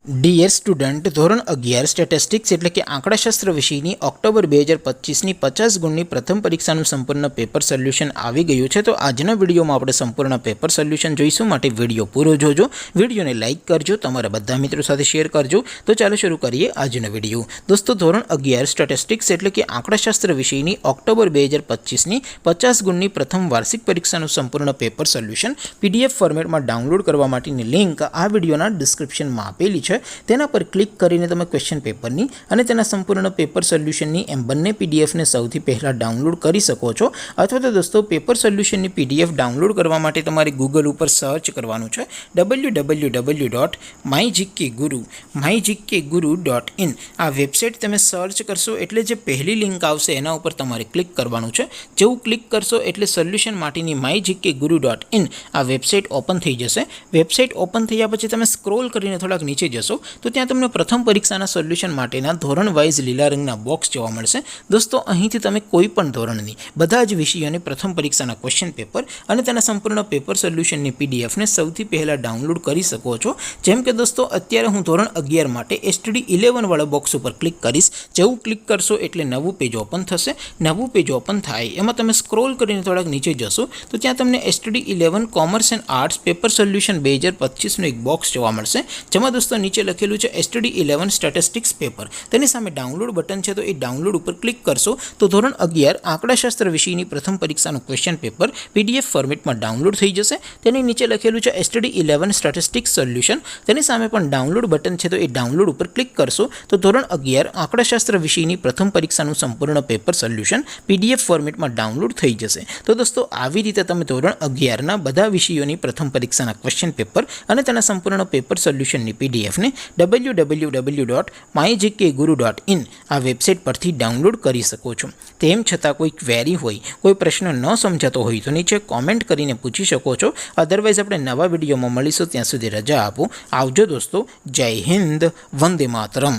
Dear student, ધોરણ 11 statistics એટલે કે આંકડાશાસ્ત્ર વિષયની ઓક્ટોબર 2025ની 50 ગુણની પ્રથમ પરીક્ષાનું સંપૂર્ણ પેપર સોલ્યુશન આવી ગયું છે. તો આજના વિડીયોમાં આપણે સંપૂર્ણ પેપર સોલ્યુશન જોઈશું. માટે વિડીયો પૂરો જોજો, વિડીયોને લાઇક કરજો, તમારા બધા મિત્રો સાથે શેર કરજો. તો ચાલો શરૂ કરીએ આજનો વિડીયો. દોસ્તો, ધોરણ 11 સ્ટેટિસ્ટિક્સ એટલે કે આંકડાશાસ્ત્ર વિષયની ઓક્ટોબર 2025ની 50 ગુણની પ્રથમ વાર્ષિક પરીક્ષાનું સંપૂર્ણ પેપર સોલ્યુશન PDF ફોર્મેટમાં ડાઉનલોડ કરવા માટેની લિંક આ વિડીયોના ડિસ્ક્રિપ્શનમાં આપેલી છે. તેના પર ક્લિક કરીને તમે ક્વેશ્ચન પેપરની અને તેના સંપૂર્ણ પેપર સોલ્યુશનની એમ બંને PDFને સૌથી પહેલાં ડાઉનલોડ કરી શકો છો. અથવા તો દોસ્તો, પેપર સોલ્યુશનની PDF ડાઉનલોડ કરવા માટે તમારે ગૂગલ ઉપર સર્ચ કરવાનું છે www.mygkguru.in. આ વેબસાઇટ તમે સર્ચ કરશો એટલે જે પહેલી લિંક આવશે એના ઉપર તમારે ક્લિક કરવાનું છે. જેવું ક્લિક કરશો એટલે સોલ્યુશન માટેની mygkguru.in આ વેબસાઇટ ઓપન થઈ જશે. વેબસાઇટ ઓપન થયા પછી તમે સ્ક્રોલ કરીને થોડાક નીચે જશો તો ત્યાં તમને પ્રથમ પરીક્ષાના સોલ્યુશન માટેના ધોરણ વાઇઝ લીલા રંગના બોક્સ જોવા મળશે. દોસ્તો, અહીંથી તમે કોઈ પણ ધોરણની બધા જ વિષયોની પ્રથમ પરીક્ષાના ક્વેશ્ચન પેપર અને તેના સંપૂર્ણ પેપર સોલ્યુશનની PDFને સૌથી પહેલાં ડાઉનલોડ કરી શકો છો. જેમ કે દોસ્તો, અત્યારે હું ધોરણ 11 માટે STD 11 વાળા બોક્સ ઉપર ક્લિક કરીશ. જેવું ક્લિક કરશો એટલે નવું પેજ ઓપન થશે. નવું પેજ ઓપન થાય એમાં તમે સ્ક્રોલ કરીને થોડાક નીચે જશો તો ત્યાં તમને STD 11 commerce and arts paper solution 2025નું એક બોક્સ જોવા મળશે. જેમાં દોસ્તો નીચે લખેલું છે STD 11 સ્ટેટિસ્ટિક્સ પેપર. તેની સામે ડાઉનલોડ બટન છે, તો એ ડાઉનલોડ ઉપર ક્લિક કરશો તો ધોરણ 11 આંકડાશાસ્ત્ર વિષયની પ્રથમ પરીક્ષાનું ક્વેશ્ચન પેપર PDF ફોર્મેટમાં ડાઉનલોડ થઈ જશે. તેની નીચે લખેલું છે STD 11 સ્ટેટિસ્ટિક્સ સોલ્યુશન. તેની સામે પણ ડાઉનલોડ બટન છે, તો એ ડાઉનલોડ ઉપર ક્લિક કરશો તો ધોરણ 11 આંકડાશાસ્ત્ર વિષયની પ્રથમ પરીક્ષાનું સંપૂર્ણ પેપર સોલ્યુશન PDF ફોર્મેટમાં ડાઉનલોડ થઈ જશે. તો દોસ્તો, આવી રીતે તમે ધોરણ 11ના બધા વિષયોની પ્રથમ પરીક્ષાના ક્વેશ્ચન પેપર અને તેના સંપૂર્ણ પેપર સોલ્યુશનની PDFને www.mygkguru.in આ વેબસાઇટ પરથી ડાઉનલોડ કરી શકો છો. તેમ છતાં કોઈ ક્વેરી હોય, કોઈ પ્રશ્ન ન સમજાતો હોય તો નીચે કોમેન્ટ કરીને પૂછી શકો છો. અધરવાઇઝ આપણે નવા વિડીયોમાં મળીશું. ત્યાં સુધી રજા આપો. આવજો દોસ્તો. જય હિન્દ. વંદે માતરમ.